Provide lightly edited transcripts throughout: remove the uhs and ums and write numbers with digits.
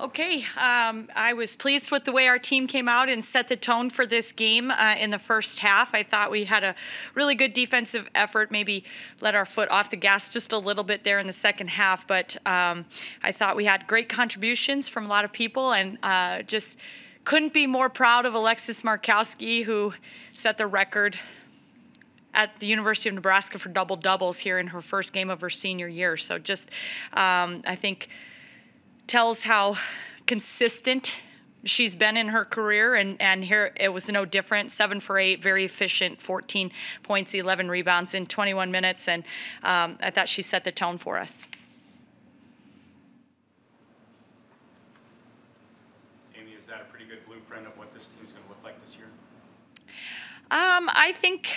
Okay, I was pleased with the way our team came out and set the tone for this game in the first half. I thought we had a really good defensive effort, maybe let our foot off the gas just a little bit there in the second half, but I thought we had great contributions from a lot of people and just couldn't be more proud of Alexis Markowski, who set the record at the University of Nebraska for double-doubles here in her first game of her senior year. So just, I think, tells how consistent she's been in her career, and here it was no different. 7 for 8, very efficient, 14 points, 11 rebounds in 21 minutes, and I thought she set the tone for us. Amy, is that a pretty good blueprint of what this team's going to look like this year? I think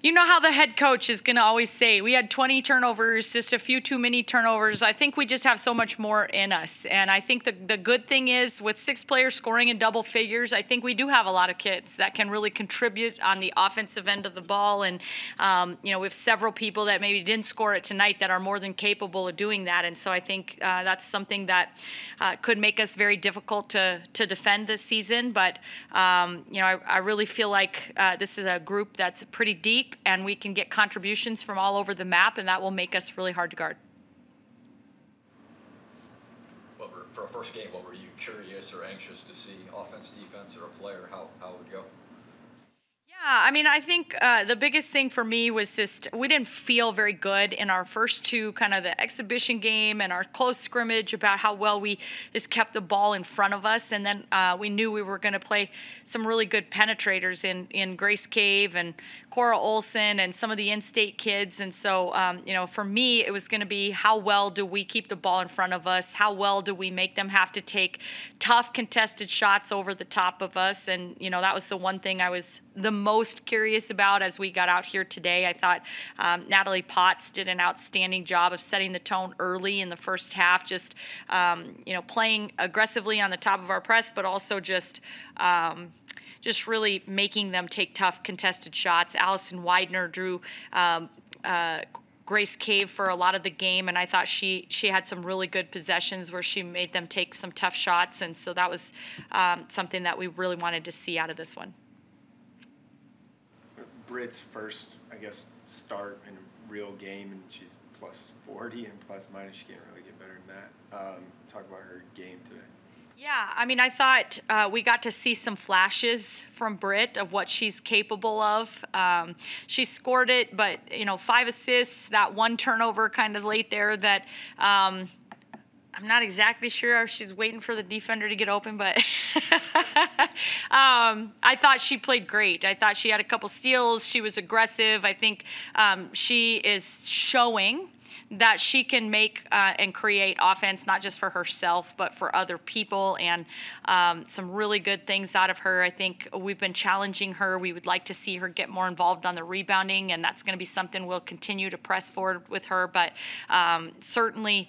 you know how the head coach is going to always say, we had 20 turnovers, just a few too many turnovers. I think we just have so much more in us. And I think the good thing is with 6 players scoring in double figures, I think we do have a lot of kids that can really contribute on the offensive end of the ball. And, you know, we have several people that maybe didn't score it tonight that are more than capable of doing that. And so I think that's something that could make us very difficult to defend this season. But, you know, I really feel like this is a group that's pretty deep, and we can get contributions from all over the map, and that will make us really hard to guard. For a first game, what were you curious or anxious to see, offense, defense, or a player? How it would go? Yeah, I mean, I think the biggest thing for me was just we didn't feel very good in our first two, kind of the exhibition game and our close scrimmage, about how well we just kept the ball in front of us. And then we knew we were going to play some really good penetrators in Grace Cave and Cora Olson and some of the in-state kids. And so, you know, for me, it was going to be how well do we keep the ball in front of us? How well do we make them have to take tough contested shots over the top of us? And, you know, that was the one thing I was the most curious about as we got out here today. I thought Natalie Potts did an outstanding job of setting the tone early in the first half, just, you know, playing aggressively on the top of our press, but also just really making them take tough contested shots. Allison Widener drew Grace Cave for a lot of the game, and I thought she had some really good possessions where she made them take some tough shots, and so that was something that we really wanted to see out of this one. Britt's first, I guess, start in a real game, and she's plus 40 and plus minus. She can't really get better than that. Talk about her game today. Yeah, I mean, I thought we got to see some flashes from Britt of what she's capable of. She scored it, but, you know, 5 assists, that 1 turnover kind of late there that I'm not exactly sure. She's waiting for the defender to get open, but I thought she played great. I thought she had a couple steals. She was aggressive. I think she is showing that she can make and create offense, not just for herself, but for other people, and some really good things out of her. I think we've been challenging her. We would like to see her get more involved on the rebounding, and that's going to be something we'll continue to press forward with her. But certainly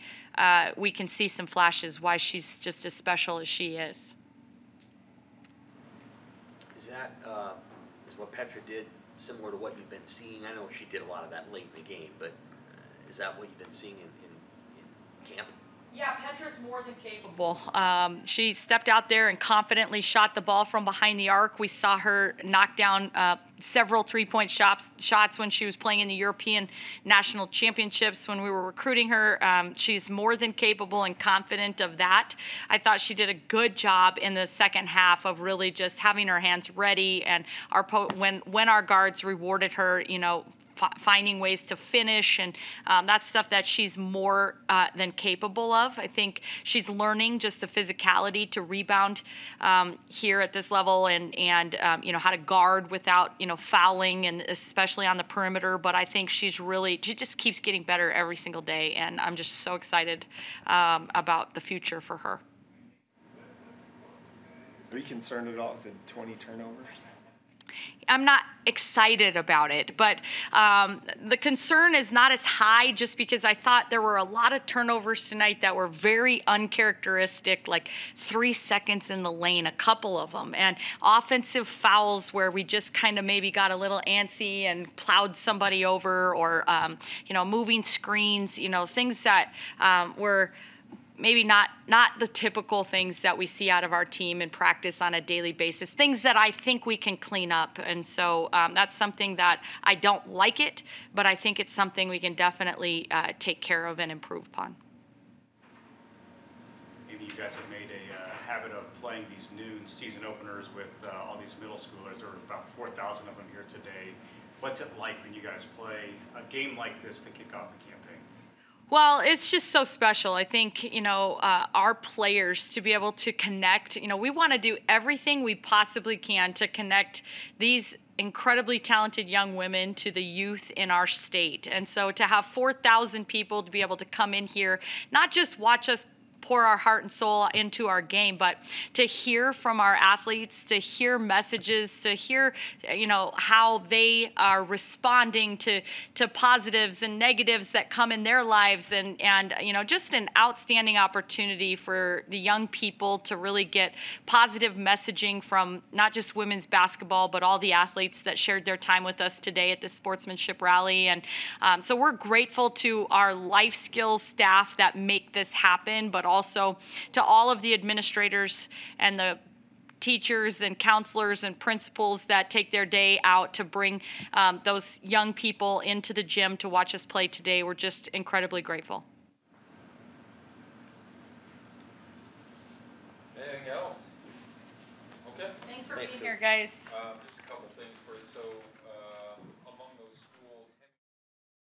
we can see some flashes why she's just as special as she is. Is that is what Petra did similar to what you've been seeing? I know she did a lot of that late in the game, but is that what you've been seeing in camp? Yeah, Petra's more than capable. She stepped out there and confidently shot the ball from behind the arc. We saw her knock down several three-point shots when she was playing in the European National Championships when we were recruiting her. She's more than capable and confident of that. I thought she did a good job in the second half of really just having her hands ready, and when our guards rewarded her, you know, finding ways to finish, and that's stuff that she's more than capable of. I think she's learning just the physicality to rebound here at this level, and you know, how to guard without, you know, fouling, and especially on the perimeter. But I think she just keeps getting better every single day, and I'm just so excited about the future for her. Are you concerned at all with the 20 turnovers? I'm not excited about it, but the concern is not as high just because I thought there were a lot of turnovers tonight that were very uncharacteristic, like 3 seconds in the lane, a couple of them, and offensive fouls where we just kind of maybe got a little antsy and plowed somebody over, or you know, moving screens, you know, things that were maybe not the typical things that we see out of our team in practice on a daily basis, things that I think we can clean up. And so that's something that I don't like it, but I think it's something we can definitely take care of and improve upon. Maybe you guys have made a habit of playing these noon season openers with all these middle schoolers. There are about 4,000 of them here today. What's it like when you guys play a game like this to kick off the campaign? Well, it's just so special. I think, our players to be able to connect, we want to do everything we possibly can to connect these incredibly talented young women to the youth in our state. And so to have 4,000 people to be able to come in here, not just watch us pour our heart and soul into our game, but to hear from our athletes, to hear messages, to hear, how they are responding to positives and negatives that come in their lives, and just an outstanding opportunity for the young people to really get positive messaging from not just women's basketball, but all the athletes that shared their time with us today at the sportsmanship rally. And so we're grateful to our life skills staff that make this happen, but also to all of the administrators and the teachers and counselors and principals that take their day out to bring those young people into the gym to watch us play today. We're just incredibly grateful. Anything else? Okay. Thanks for Thanks, being here, Coach. guys. Just a couple things for you. So